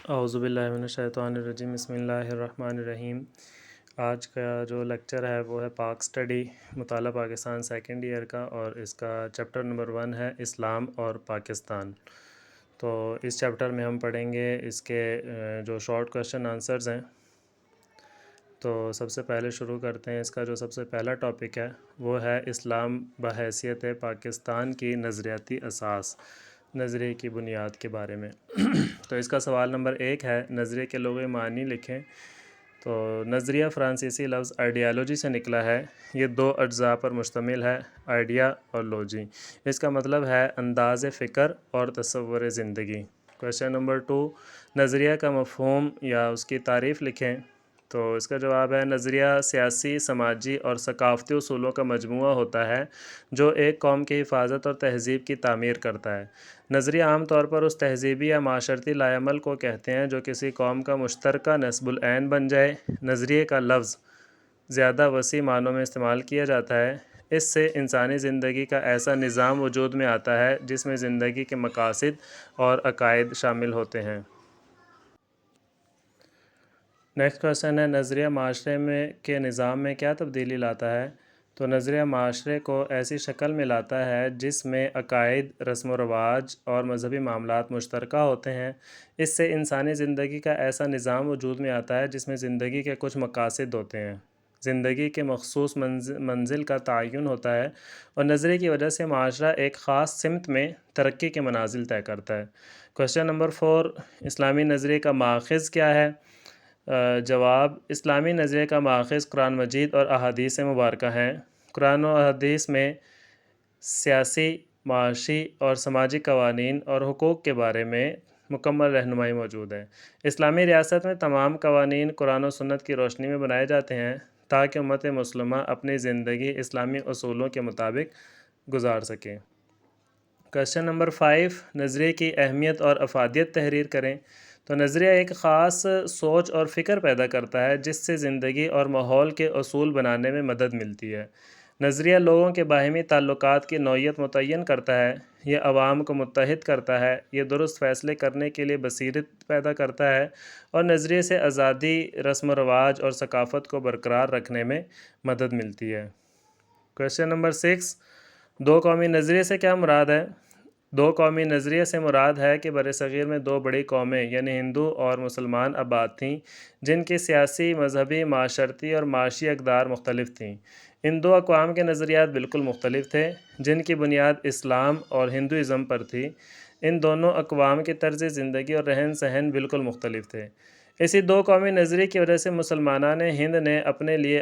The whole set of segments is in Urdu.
اعوذ باللہ من الشیطان الرجیم، بسم اللہ الرحمن الرحیم۔ آج کا جو لیکچر ہے وہ ہے پاک سٹڈی مطالعہ پاکستان سیکنڈ ایئر کا، اور اس کا چیپٹر نمبر 1 ہے اسلام اور پاکستان۔ تو اس چیپٹر میں ہم پڑھیں گے اس کے جو شارٹ کویشچن آنسرز ہیں۔ تو سب سے پہلے شروع کرتے ہیں۔ اس کا جو سب سے پہلا ٹاپک ہے وہ ہے اسلام بحیثیت پاکستان کی نظریاتی اساس، نظریے کی بنیاد کے بارے میں۔ تو اس کا سوال نمبر 1 ہے، نظریے کے لغوی معنی لکھیں۔ تو نظریہ فرانسیسی لفظ آئیڈیالوجی سے نکلا ہے۔ یہ 2 اجزاء پر مشتمل ہے، آئیڈیا اور لوجی۔ اس کا مطلب ہے انداز فکر اور تصور زندگی۔ کویشچن نمبر 2، نظریہ کا مفہوم یا اس کی تعریف لکھیں۔ تو اس کا جواب ہے، نظریہ سیاسی، سماجی اور ثقافتی اصولوں کا مجموعہ ہوتا ہے جو ایک قوم کی حفاظت اور تہذیب کی تعمیر کرتا ہے۔ نظریہ عام طور پر اس تہذیبی یا معاشرتی لائحہ عمل کو کہتے ہیں جو کسی قوم کا مشترکہ نصب العین بن جائے۔ نظریے کا لفظ زیادہ وسیع معنوں میں استعمال کیا جاتا ہے۔ اس سے انسانی زندگی کا ایسا نظام وجود میں آتا ہے جس میں زندگی کے مقاصد اور عقائد شامل ہوتے ہیں۔ نیکسٹ کویشچن ہے، نظریہ معاشرے کے نظام میں کیا تبدیلی لاتا ہے؟ تو نظریہ معاشرے کو ایسی شکل میں لاتا ہے جس میں عقائد، رسم و رواج اور مذہبی معاملات مشترکہ ہوتے ہیں۔ اس سے انسانی زندگی کا ایسا نظام وجود میں آتا ہے جس میں زندگی کے کچھ مقاصد ہوتے ہیں، زندگی کے مخصوص منزل کا تعین ہوتا ہے، اور نظریے کی وجہ سے معاشرہ ایک خاص سمت میں ترقی کے منازل طے کرتا ہے۔ کویشچن نمبر 4، اسلامی نظریے کا ماخذ کیا ہے؟ جواب، اسلامی نظریے کا ماخذ قرآن مجید اور احادیث مبارکہ ہیں۔ قرآن و احادیث میں سیاسی، معاشی اور سماجی قوانین اور حقوق کے بارے میں مکمل رہنمائی موجود ہے۔ اسلامی ریاست میں تمام قوانین قرآن و سنت کی روشنی میں بنائے جاتے ہیں تاکہ امت مسلمہ اپنی زندگی اسلامی اصولوں کے مطابق گزار سکے۔ کویشچن نمبر 5، نظریے کی اہمیت اور افادیت تحریر کریں۔ تو نظریہ ایک خاص سوچ اور فکر پیدا کرتا ہے جس سے زندگی اور ماحول کے اصول بنانے میں مدد ملتی ہے۔ نظریہ لوگوں کے باہمی تعلقات کی نوعیت متعین کرتا ہے، یہ عوام کو متحد کرتا ہے، یہ درست فیصلے کرنے کے لیے بصیرت پیدا کرتا ہے، اور نظریے سے آزادی، رسم و رواج اور ثقافت کو برقرار رکھنے میں مدد ملتی ہے۔ کویشچن نمبر 6، دو قومی نظریے سے کیا مراد ہے؟ دو قومی نظریے سے مراد ہے کہ برصغیر میں 2 بڑی قومیں یعنی ہندو اور مسلمان آباد تھیں جن کی سیاسی، مذہبی، معاشرتی اور معاشی اقدار مختلف تھیں۔ ان 2 اقوام کے نظریات بالکل مختلف تھے جن کی بنیاد اسلام اور ہندوازم پر تھی۔ ان دونوں اقوام کے طرز زندگی اور رہن سہن بالکل مختلف تھے۔ اسی 2 قومی نظریے کی وجہ سے مسلمانان ہند نے اپنے لیے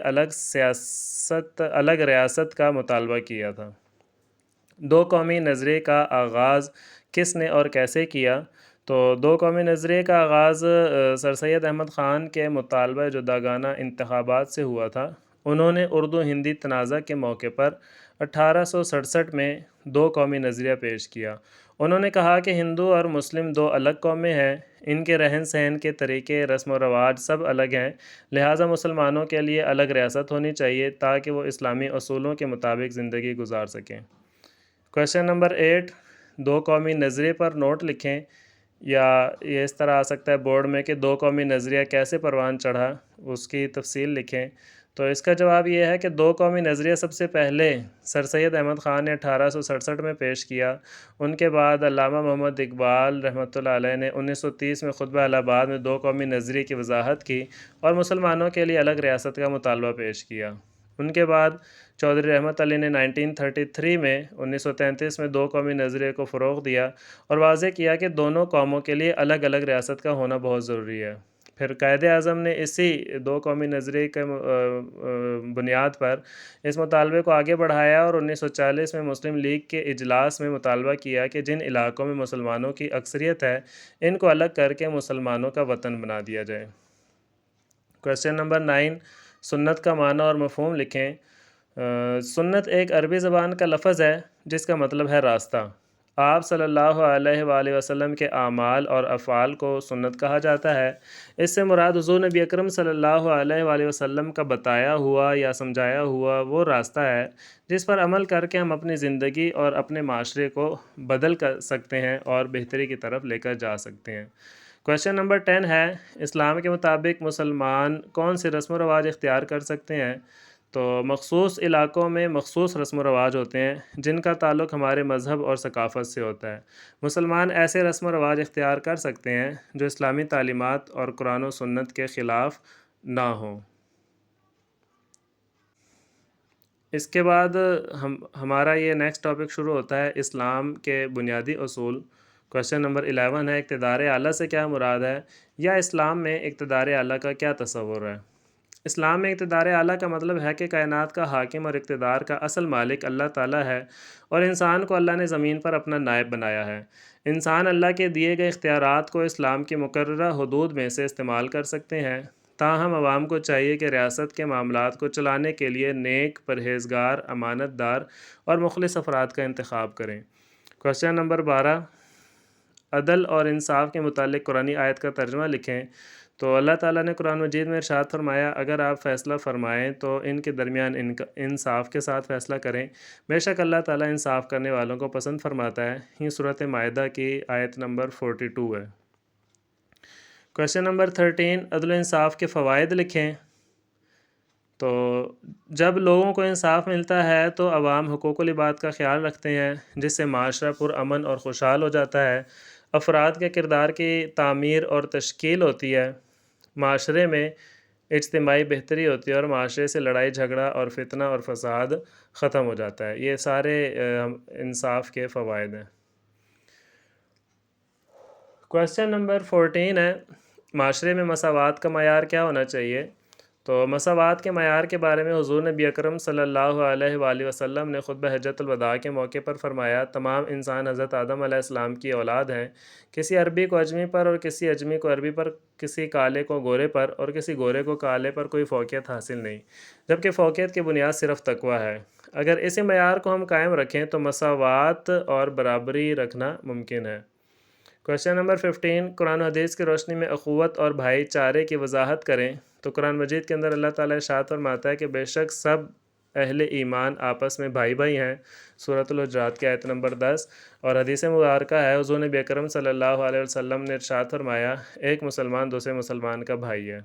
الگ ریاست کا مطالبہ کیا تھا۔ 2 قومی نظریے کا آغاز کس نے اور کیسے کیا؟ تو 2 قومی نظریے کا آغاز سر سید احمد خان کے مطالبہ جداگانہ انتخابات سے ہوا تھا۔ انہوں نے اردو ہندی تنازع کے موقع پر 1867 میں 2 قومی نظریہ پیش کیا۔ انہوں نے کہا کہ ہندو اور مسلم 2 الگ قومیں ہیں، ان کے رہن سہن کے طریقے، رسم و رواج سب الگ ہیں، لہٰذا مسلمانوں کے لیے الگ ریاست ہونی چاہیے تاکہ وہ اسلامی اصولوں کے مطابق زندگی گزار سکیں۔ کویشچن نمبر 8، 2 قومی نظریے پر نوٹ لکھیں، یا یہ اس طرح آ سکتا ہے بورڈ میں کہ 2 قومی نظریہ کیسے پروان چڑھا، اس کی تفصیل لکھیں۔ تو اس کا جواب یہ ہے کہ 2 قومی نظریہ سب سے پہلے سر سید احمد خان نے 1867 میں پیش کیا۔ ان کے بعد علامہ محمد اقبال رحمۃ اللہ علیہ نے 1930 میں خطبہ الہ آباد میں 2 قومی نظریے کی وضاحت کی اور مسلمانوں کے لیے الگ ریاست کا مطالبہ پیش کیا۔ ان کے بعد چودھری رحمت علی نے 1933 میں 1933 میں 2 قومی نظریے کو فروغ دیا اور واضح کیا کہ دونوں قوموں کے لیے الگ الگ ریاست کا ہونا بہت ضروری ہے۔ پھر قائد اعظم نے اسی 2 قومی نظریے کے بنیاد پر اس مطالبے کو آگے بڑھایا اور 1940 میں مسلم لیگ کے اجلاس میں مطالبہ کیا کہ جن علاقوں میں مسلمانوں کی اکثریت ہے ان کو الگ کر کے مسلمانوں کا وطن بنا دیا جائے۔ کویشچن نمبر 9، سنت کا معنی اور مفہوم لکھیں۔ سنت ایک عربی زبان کا لفظ ہے جس کا مطلب ہے راستہ۔ آپ صلی اللہ علیہ وآلہ وسلم کے اعمال اور افعال کو سنت کہا جاتا ہے۔ اس سے مراد حضور نبی اکرم صلی اللہ علیہ وآلہ وسلم کا بتایا ہوا یا سمجھایا ہوا وہ راستہ ہے جس پر عمل کر کے ہم اپنی زندگی اور اپنے معاشرے کو بدل کر سکتے ہیں اور بہتری کی طرف لے کر جا سکتے ہیں۔ کویشچن نمبر 10 ہے اسلام کے مطابق مسلمان کون سے رسم و رواج اختیار کر سکتے ہیں؟ تو مخصوص علاقوں میں مخصوص رسم و رواج ہوتے ہیں جن کا تعلق ہمارے مذہب اور ثقافت سے ہوتا ہے۔ مسلمان ایسے رسم و رواج اختیار کر سکتے ہیں جو اسلامی تعلیمات اور قرآن و سنت کے خلاف نہ ہوں۔ اس کے بعد ہمارا یہ نیکسٹ ٹاپک شروع ہوتا ہے اسلام کے بنیادی اصول۔ کویشچن نمبر 11 ہے اقتدار اعلیٰ سے کیا مراد ہے، یا اسلام میں اقتدار اعلیٰ کا کیا تصور ہے؟ اسلام میں اقتدار اعلیٰ کا مطلب ہے کہ کائنات کا حاکم اور اقتدار کا اصل مالک اللہ تعالیٰ ہے، اور انسان کو اللہ نے زمین پر اپنا نائب بنایا ہے۔ انسان اللہ کے دیے گئے اختیارات کو اسلام کی مقررہ حدود میں سے استعمال کر سکتے ہیں، تاہم عوام کو چاہیے کہ ریاست کے معاملات کو چلانے کے لیے نیک، پرہیزگار، امانت دار اور مخلص افراد کا انتخاب کریں۔ کویشچن نمبر 12 عدل اور انصاف کے متعلق قرآنی آیت کا ترجمہ لکھیں۔ تو اللہ تعالیٰ نے قرآن مجید میں ارشاد فرمایا، اگر آپ فیصلہ فرمائیں تو ان کے درمیان انصاف کے ساتھ فیصلہ کریں، بے شک اللہ تعالیٰ انصاف کرنے والوں کو پسند فرماتا ہے۔ یہ سورۃ مائدہ کی آیت نمبر 42 ہے۔ کویشچن نمبر 13 عدل و انصاف کے فوائد لکھیں۔ تو جب لوگوں کو انصاف ملتا ہے تو عوام حقوق العباد کا خیال رکھتے ہیں، جس سے معاشرہ پرامن اور خوشحال ہو جاتا ہے، افراد کے کردار کی تعمیر اور تشکیل ہوتی ہے، معاشرے میں اجتماعی بہتری ہوتی ہے، اور معاشرے سے لڑائی جھگڑا اور فتنہ اور فساد ختم ہو جاتا ہے۔ یہ سارے انصاف کے فوائد ہیں۔ کویشچن نمبر 14 ہے معاشرے میں مساوات کا معیار کیا ہونا چاہیے؟ تو مساوات کے معیار کے بارے میں حضور نبی اکرم صلی اللہ علیہ وآلہ وسلم نے خطبہ حجۃ الوداع کے موقع پر فرمایا، تمام انسان حضرت آدم علیہ السلام کی اولاد ہیں، کسی عربی کو اجمی پر اور کسی اجمی کو عربی پر، کسی کالے کو گورے پر اور کسی گورے کو کالے پر کوئی فوقیت حاصل نہیں، جبکہ فوقیت کی بنیاد صرف تقویٰ ہے۔ اگر اسی معیار کو ہم قائم رکھیں تو مساوات اور برابری رکھنا ممکن ہے۔ کویشچن نمبر 15 قرآن و حدیث کی روشنی میں اخوت اور بھائی چارے کی وضاحت کریں۔ تو قرآن مجید کے اندر اللہ تعالیٰ ارشاد فرماتا ہے کہ بے شک سب اہل ایمان آپس میں بھائی بھائی ہیں، سورۃ الحجرات کی آیت نمبر 10، اور حدیث مبارکہ ہے حضور نبی اکرم صلی اللہ علیہ وسلم نے ارشاد فرمایا، ایک مسلمان دوسرے مسلمان کا بھائی ہے۔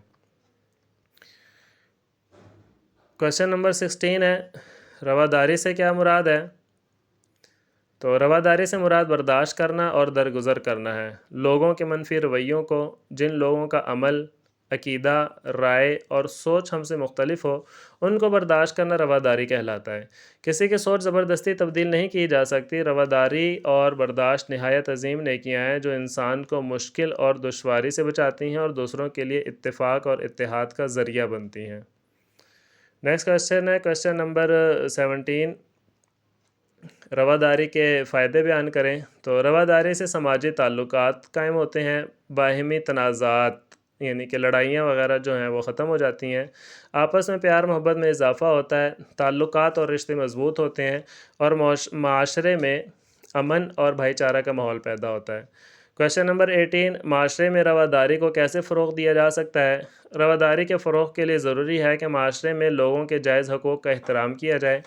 کویشچن نمبر 16 ہے رواداری سے کیا مراد ہے؟ تو رواداری سے مراد برداشت کرنا اور درگزر کرنا ہے۔ لوگوں کے منفی رویوں کو، جن لوگوں کا عمل، عقیدہ، رائے اور سوچ ہم سے مختلف ہو، ان کو برداشت کرنا رواداری کہلاتا ہے۔ کسی کی سوچ زبردستی تبدیل نہیں کی جا سکتی۔ رواداری اور برداشت نہایت عظیم نیکیاں ہیں جو انسان کو مشکل اور دشواری سے بچاتی ہیں اور دوسروں کے لیے اتفاق اور اتحاد کا ذریعہ بنتی ہیں۔ نیکسٹ کویشچن ہے کویشچن نمبر 17 رواداری کے فائدے بیان کریں۔ تو رواداری سے سماجی تعلقات قائم ہوتے ہیں، باہمی تنازعات یعنی کہ لڑائیاں وغیرہ جو ہیں وہ ختم ہو جاتی ہیں، آپس میں پیار محبت میں اضافہ ہوتا ہے، تعلقات اور رشتے مضبوط ہوتے ہیں، اور معاشرے میں امن اور بھائی چارہ کا ماحول پیدا ہوتا ہے۔ کویشچن نمبر 18 معاشرے میں رواداری کو کیسے فروغ دیا جا سکتا ہے؟ رواداری کے فروغ کے لیے ضروری ہے کہ معاشرے میں لوگوں کے جائز حقوق کا احترام کیا جائے،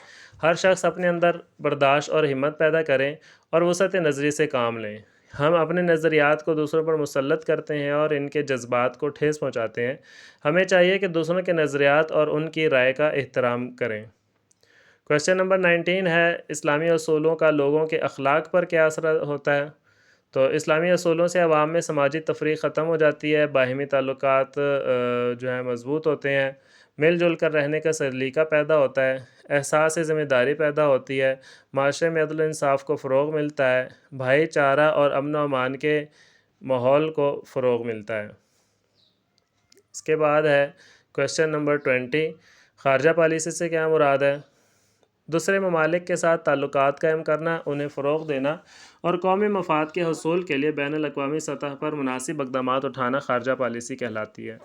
ہر شخص اپنے اندر برداشت اور ہمت پیدا کریں اور وسعت نظری سے کام لیں۔ ہم اپنے نظریات کو دوسروں پر مسلط کرتے ہیں اور ان کے جذبات کو ٹھیس پہنچاتے ہیں۔ ہمیں چاہیے کہ دوسروں کے نظریات اور ان کی رائے کا احترام کریں۔ کویشچن نمبر 19 ہے اسلامی اصولوں کا لوگوں کے اخلاق پر کیا اثر ہوتا ہے؟ تو اسلامی اصولوں سے عوام میں سماجی تفریق ختم ہو جاتی ہے، باہمی تعلقات جو ہیں مضبوط ہوتے ہیں، مل جل کر رہنے کا سلیقہ پیدا ہوتا ہے، احساس ذمہ داری پیدا ہوتی ہے، معاشرے میں عدل و انصاف کو فروغ ملتا ہے، بھائی چارہ اور امن و امان کے ماحول کو فروغ ملتا ہے۔ اس کے بعد ہے کویشچن نمبر 20 خارجہ پالیسی سے کیا مراد ہے؟ دوسرے ممالک کے ساتھ تعلقات قائم کرنا، انہیں فروغ دینا اور قومی مفاد کے حصول کے لیے بین الاقوامی سطح پر مناسب اقدامات اٹھانا خارجہ پالیسی کہلاتی ہے۔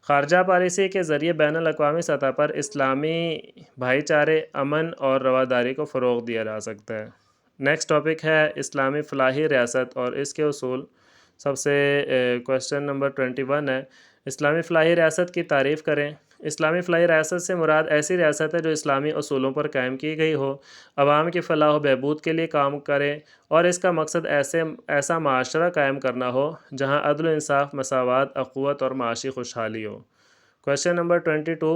خارجہ پالیسی کے ذریعے بین الاقوامی سطح پر اسلامی بھائی چارے، امن اور رواداری کو فروغ دیا جا سکتا ہے۔ نیکسٹ ٹاپک ہے اسلامی فلاحی ریاست اور اس کے اصول۔ سب سے کویشچن نمبر 21 ہے اسلامی فلاحی ریاست کی تعریف کریں۔ اسلامی فلاحی ریاست سے مراد ایسی ریاست ہے جو اسلامی اصولوں پر قائم کی گئی ہو، عوام کی فلاح و بہبود کے لیے کام کرے اور اس کا مقصد ایسا معاشرہ قائم کرنا ہو جہاں عدل و انصاف، مساوات، اخوت اور معاشی خوشحالی ہو۔ کویشچن نمبر 22،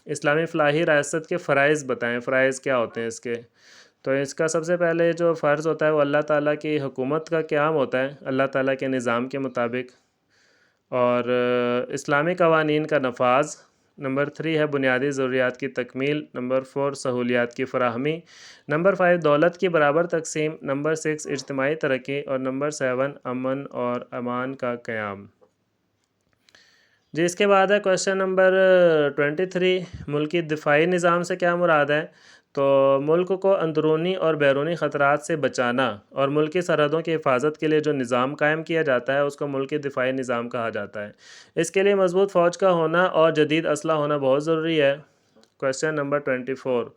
اسلامی فلاحی ریاست کے فرائض بتائیں۔ فرائض کیا ہوتے ہیں اس کے؟ تو اس کا سب سے پہلے جو فرض ہوتا ہے وہ اللہ تعالیٰ کی حکومت کا قیام ہوتا ہے اللہ تعالیٰ کے نظام کے مطابق، اور اسلامی قوانین کا نفاذ۔ نمبر 3 ہے بنیادی ضروریات کی تکمیل۔ نمبر 4 سہولیات کی فراہمی۔ نمبر 5 دولت کی برابر تقسیم۔ نمبر 6 اجتماعی ترقی، اور نمبر 7 امن اور امان کا قیام۔ جی اس کے بعد ہے کویشچن نمبر 23، ملکی دفاعی نظام سے کیا مراد ہے؟ تو ملک کو اندرونی اور بیرونی خطرات سے بچانا اور ملکی سرحدوں کی حفاظت کے لیے جو نظام قائم کیا جاتا ہے اس کو ملکی دفاعی نظام کہا جاتا ہے۔ اس کے لیے مضبوط فوج کا ہونا اور جدید اسلحہ ہونا بہت ضروری ہے۔ کویشچن نمبر 24،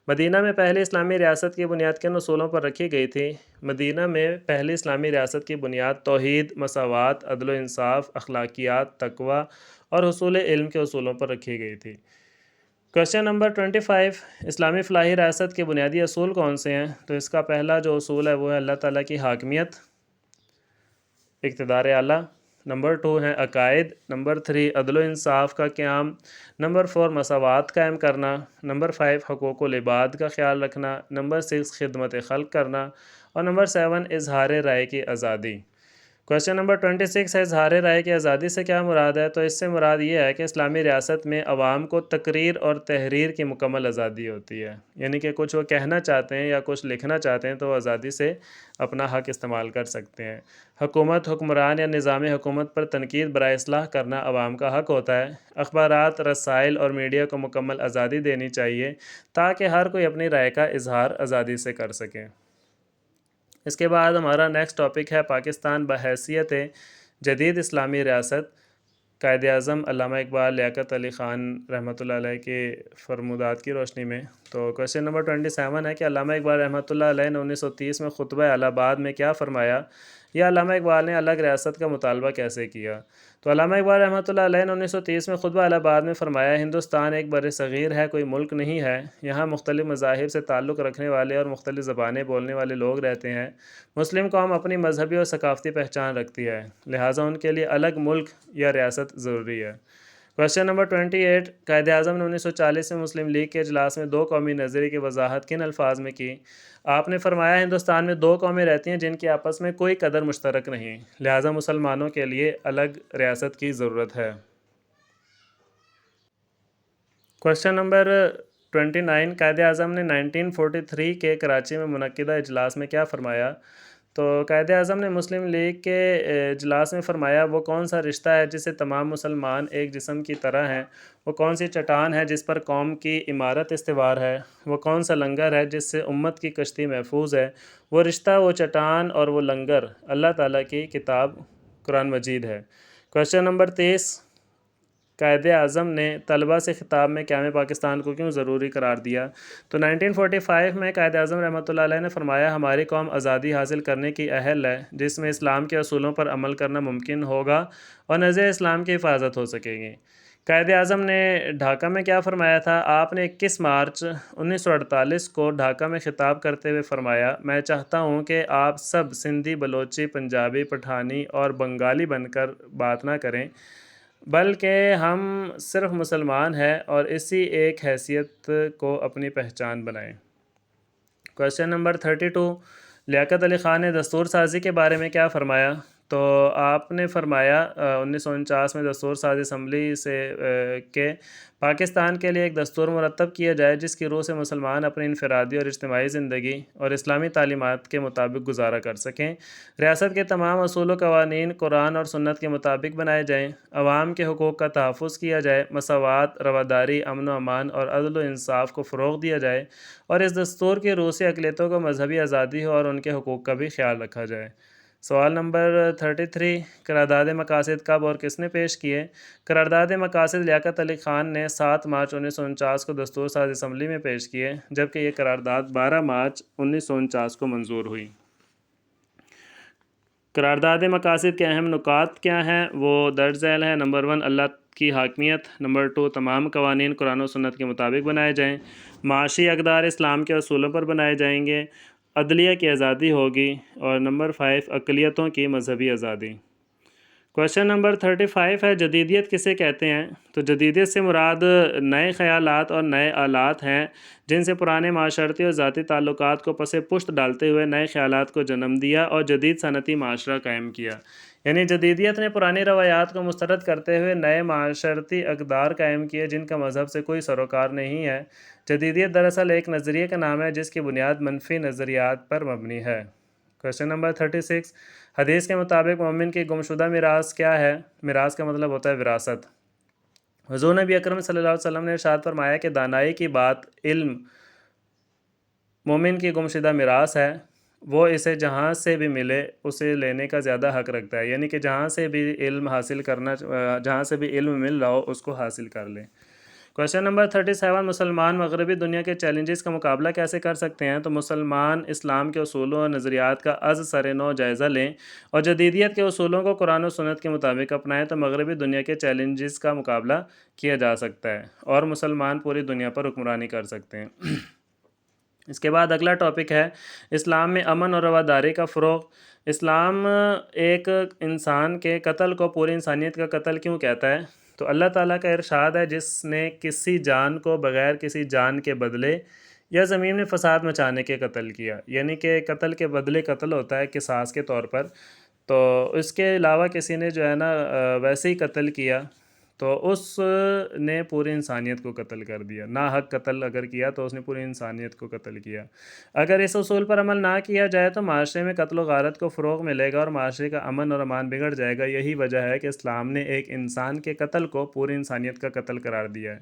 مدینہ میں پہلی اسلامی ریاست کی بنیاد کن اصولوں پر رکھی گئی تھی؟ مدینہ میں پہلی اسلامی ریاست کی بنیاد توحید، مساوات، عدل و انصاف، اخلاقیات، تقوی اور حصول علم کے اصولوں پر رکھی گئی تھی۔ کویشچن نمبر 25، اسلامی فلاحی ریاست کے بنیادی اصول کون سے ہیں؟ تو اس کا پہلا جو اصول ہے وہ ہے اللہ تعالیٰ کی حاکمیت، اقتدار اعلیٰ۔ نمبر 2 ہیں عقائد۔ نمبر 3 عدل و انصاف کا قیام۔ نمبر 4 مساوات قائم کرنا۔ نمبر 5 حقوق العباد کا خیال رکھنا۔ نمبر 6 خدمت خلق کرنا، اور نمبر 7 اظہار رائے کی آزادی۔ کویشچن نمبر 26 ہے اظہار رائے کی آزادی سے کیا مراد ہے؟ تو اس سے مراد یہ ہے کہ اسلامی ریاست میں عوام کو تقریر اور تحریر کی مکمل آزادی ہوتی ہے، یعنی کہ کچھ وہ کہنا چاہتے ہیں یا کچھ لکھنا چاہتے ہیں تو وہ آزادی سے اپنا حق استعمال کر سکتے ہیں۔ حکومت، حکمران یا نظام حکومت پر تنقید برائے اصلاح کرنا عوام کا حق ہوتا ہے۔ اخبارات، رسائل اور میڈیا کو مکمل آزادی دینی چاہیے تاکہ ہر کوئی اپنی رائے کا اظہار آزادی سے کر سکے۔ اس کے بعد ہمارا نیکسٹ ٹاپک ہے پاکستان بحیثیت جدید اسلامی ریاست، قائد اعظم علامہ اقبال، لیاقت علی خان رحمۃ اللہ علیہ کے فرمودات کی روشنی میں۔ تو کویشچن نمبر 27 ہے کہ علامہ اقبال رحمۃ اللہ علیہ نے 1930 میں خطبہ الہ آباد میں کیا فرمایا، یا علامہ اقبال نے الگ ریاست کا مطالبہ کیسے کیا؟ تو علامہ اقبال رحمۃ اللہ علیہ نے 1930 میں خطبہ الہ آباد میں فرمایا، ہندوستان ایک بر صغیر ہے، کوئی ملک نہیں ہے۔ یہاں مختلف مذاہب سے تعلق رکھنے والے اور مختلف زبانیں بولنے والے لوگ رہتے ہیں۔ مسلم قوم اپنی مذہبی اور ثقافتی پہچان رکھتی ہے، لہٰذا ان کے لیے الگ ملک یا ریاست ضروری ہے۔ کویشچن نمبر 28، قائد اعظم نے 1940 میں مسلم لیگ کے اجلاس میں دو قومی نظریے کی وضاحت کن الفاظ میں کی؟ آپ نے فرمایا، ہندوستان میں دو قومیں رہتی ہیں جن کی آپس میں کوئی قدر مشترک نہیں، لہٰذا مسلمانوں کے لیے الگ ریاست کی ضرورت ہے۔ کویشچن نمبر 29، قائد اعظم نے 1943 کے کراچی میں منعقدہ اجلاس میں کیا فرمایا؟ تو قائد اعظم نے مسلم لیگ کے اجلاس میں فرمایا، وہ کون سا رشتہ ہے جس سے تمام مسلمان ایک جسم کی طرح ہیں؟ وہ کون سی چٹان ہے جس پر قوم کی عمارت استوار ہے؟ وہ کون سا لنگر ہے جس سے امت کی کشتی محفوظ ہے؟ وہ رشتہ، وہ چٹان اور وہ لنگر اللہ تعالیٰ کی کتاب قرآن مجید ہے۔ کویشچن نمبر 30، قائد اعظم نے طلبہ سے خطاب میں قیام پاکستان کو کیوں ضروری قرار دیا؟ تو 1945 میں قائد اعظم رحمۃ اللہ علیہ نے فرمایا، ہماری قوم آزادی حاصل کرنے کی اہل ہے جس میں اسلام کے اصولوں پر عمل کرنا ممکن ہوگا اور نظر اسلام کی حفاظت ہو سکے گی۔ قائد اعظم نے ڈھاکہ میں کیا فرمایا تھا؟ آپ نے 21 مارچ 1948 کو ڈھاکہ میں خطاب کرتے ہوئے فرمایا، میں چاہتا ہوں کہ آپ سب سندھی، بلوچی، پنجابی، پٹھانی اور بنگالی بن کر بات نہ کریں، بلکہ ہم صرف مسلمان ہیں اور اسی ایک حیثیت کو اپنی پہچان بنائیں۔ کویشچن نمبر 32، لیاقت علی خان نے دستور سازی کے بارے میں کیا فرمایا؟ تو آپ نے فرمایا 1949 میں دستور سازی اسمبلی سے کہ پاکستان کے لیے ایک دستور مرتب کیا جائے جس کی روح سے مسلمان اپنی انفرادی اور اجتماعی زندگی اور اسلامی تعلیمات کے مطابق گزارا کر سکیں۔ ریاست کے تمام اصول و قوانین قرآن اور سنت کے مطابق بنائے جائیں، عوام کے حقوق کا تحفظ کیا جائے، مساوات، رواداری، امن و امان اور عدل و انصاف کو فروغ دیا جائے، اور اس دستور کی روح سے اقلیتوں کو مذہبی آزادی ہو اور ان کے حقوق کا بھی خیال رکھا جائے۔ سوال نمبر 33، قرارداد مقاصد کب اور کس نے پیش کیے؟ قرارداد مقاصد لیاقت علی خان نے 7 مارچ 1949 کو دستور ساز اسمبلی میں پیش کیے، جبکہ یہ قرارداد 12 مارچ 1949 کو منظور ہوئی۔ قرارداد مقاصد کے اہم نکات کیا ہیں؟ وہ درج ذیل ہیں۔ نمبر 1، اللہ کی حاکمیت۔ نمبر 2، تمام قوانین قرآن و سنت کے مطابق بنائے جائیں۔ معاشی اقدار اسلام کے اصولوں پر بنائے جائیں گے۔ عدلیہ کی آزادی ہوگی۔ اور نمبر 5، اقلیتوں کی مذہبی آزادی۔ کویشچن نمبر 35 ہے، جدیدیت کسے کہتے ہیں؟ تو جدیدیت سے مراد نئے خیالات اور نئے آلات ہیں جن سے پرانے معاشرتی اور ذاتی تعلقات کو پس پشت ڈالتے ہوئے نئے خیالات کو جنم دیا اور جدید صنعتی معاشرہ قائم کیا۔ یعنی جدیدیت نے پرانی روایات کو مسترد کرتے ہوئے نئے معاشرتی اقدار قائم کیے جن کا مذہب سے کوئی سروکار نہیں ہے۔ جدیدیت دراصل ایک نظریے کا نام ہے جس کی بنیاد منفی نظریات پر مبنی ہے۔ کویشچن نمبر 36، حدیث کے مطابق مومن کی گمشدہ میراث کیا ہے؟ میراث کا مطلب ہوتا ہے وراثت۔ حضور نبی اکرم صلی اللہ علیہ وسلم نے ارشاد فرمایا کہ دانائی کی بات علم مومن کی گمشدہ میراث ہے، وہ اسے جہاں سے بھی ملے اسے لینے کا زیادہ حق رکھتا ہے، یعنی کہ جہاں سے بھی علم مل رہا ہو اس کو حاصل کر لیں۔ کویشچن نمبر 37، مسلمان مغربی دنیا کے چیلنجز کا مقابلہ کیسے کر سکتے ہیں؟ تو مسلمان اسلام کے اصولوں اور نظریات کا از سر نو جائزہ لیں اور جدیدیت کے اصولوں کو قرآن و سنت کے مطابق اپنائیں تو مغربی دنیا کے چیلنجز کا مقابلہ کیا جا سکتا ہے اور مسلمان پوری دنیا پر حکمرانی کر سکتے ہیں۔ اس کے بعد اگلا ٹاپک ہے اسلام میں امن اور رواداری کا فروغ۔ اسلام ایک انسان کے قتل کو پوری انسانیت کا قتل کیوں کہتا ہے؟ تو اللہ تعالیٰ کا ارشاد ہے، جس نے کسی جان کو بغیر کسی جان کے بدلے یا زمین میں فساد مچانے کے قتل کیا، یعنی کہ قتل کے بدلے قتل ہوتا ہے قصاص کے طور پر، تو اس کے علاوہ کسی نے جو ہے نا ویسے ہی قتل کیا تو اس نے پوری انسانیت کو قتل کر دیا۔ ناحق قتل اگر کیا تو اس نے پوری انسانیت کو قتل کیا۔ اگر اس اصول پر عمل نہ کیا جائے تو معاشرے میں قتل و غارت کو فروغ ملے گا اور معاشرے کا امن اور امان بگڑ جائے گا۔ یہی وجہ ہے کہ اسلام نے ایک انسان کے قتل کو پوری انسانیت کا قتل قرار دیا ہے۔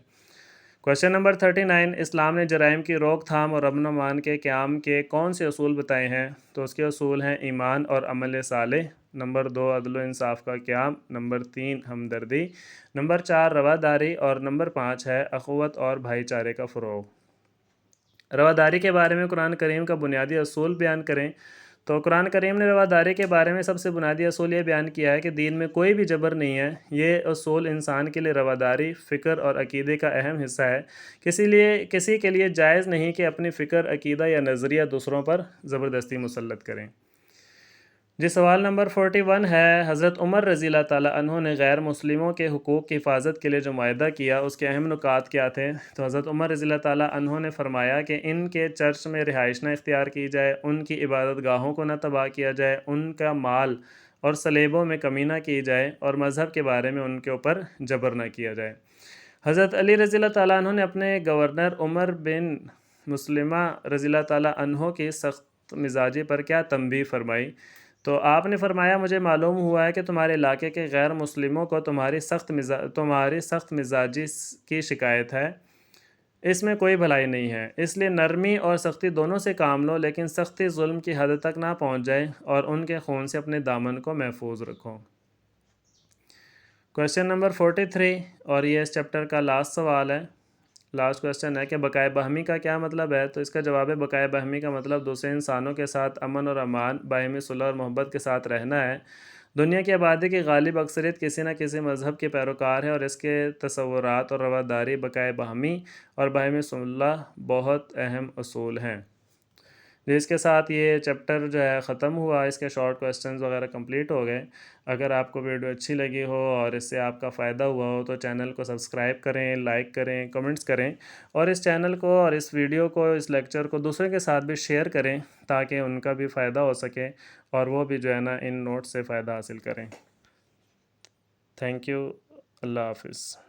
کویشچن نمبر 39، اسلام نے جرائم کی روک تھام اور امن و امان کے قیام کے کون سے اصول بتائے ہیں؟ تو اس کے اصول ہیں ایمان اور عمل صالح، نمبر 2 عدل و انصاف کا قیام، نمبر 3 ہمدردی، نمبر 4 رواداری اور نمبر 5 ہے اخوت اور بھائی چارے کا فروغ۔ رواداری کے بارے میں قرآن کریم کا بنیادی اصول بیان کریں۔ تو قرآن کریم نے رواداری کے بارے میں سب سے بنیادی اصول یہ بیان کیا ہے کہ دین میں کوئی بھی جبر نہیں ہے۔ یہ اصول انسان کے لیے رواداری فکر اور عقیدے کا اہم حصہ ہے۔ کسی کے لیے جائز نہیں کہ اپنی فکر، عقیدہ یا نظریہ دوسروں پر زبردستی مسلط کریں۔ جی سوال نمبر 41 ہے، حضرت عمر رضی اللہ تعالیٰ عنہ نے غیر مسلموں کے حقوق کی حفاظت کے لیے جو معاہدہ کیا اس کے اہم نکات کیا تھے؟ تو حضرت عمر رضی اللہ تعالیٰ عنہ نے فرمایا کہ ان کے چرچ میں رہائش نہ اختیار کی جائے، ان کی عبادت گاہوں کو نہ تباہ کیا جائے، ان کا مال اور سلیبوں میں کمی نہ کی جائے اور مذہب کے بارے میں ان کے اوپر جبر نہ کیا جائے۔ حضرت علی رضی اللہ تعالیٰ عنہ نے اپنے گورنر عمر بن مسلمہ رضی اللہ تعالیٰ عنہ کی سخت مزاجی پر کیا تنبیہ فرمائی؟ تو آپ نے فرمایا، مجھے معلوم ہوا ہے کہ تمہارے علاقے کے غیر مسلموں کو تمہاری سخت مزاجی کی شکایت ہے، اس میں کوئی بھلائی نہیں ہے، اس لیے نرمی اور سختی دونوں سے کام لو، لیکن سختی ظلم کی حد تک نہ پہنچ جائے اور ان کے خون سے اپنے دامن کو محفوظ رکھو۔ کویشچن نمبر 43 اور یہ اس چیپٹر کا لاسٹ سوال ہے، لاسٹ کویشچن ہے کہ بقائے باہمی کا کیا مطلب ہے؟ تو اس کا جواب ہے، بقائے باہمی کا مطلب دوسرے انسانوں کے ساتھ امن اور امان، باہمی صلح اور محبت کے ساتھ رہنا ہے۔ دنیا کی آبادی کی غالب اکثریت کسی نہ کسی مذہب کے پیروکار ہے اور اس کے تصورات اور رواداری بقائے باہمی اور باہمی صلح بہت اہم اصول ہیں۔ جس کے ساتھ یہ چیپٹر جو ہے ختم ہوا، اس کے شارٹ کویسچنز وغیرہ کمپلیٹ ہو گئے۔ اگر آپ کو ویڈیو اچھی لگی ہو اور اس سے آپ کا فائدہ ہوا ہو تو چینل کو سبسکرائب کریں، لائک کریں، کمنٹس کریں اور اس چینل کو اور اس ویڈیو کو، اس لیکچر کو دوسرے کے ساتھ بھی شیئر کریں تاکہ ان کا بھی فائدہ ہو سکے اور وہ بھی جو ہے نا ان نوٹس سے فائدہ حاصل کریں۔ تھینک یو، اللہ حافظ۔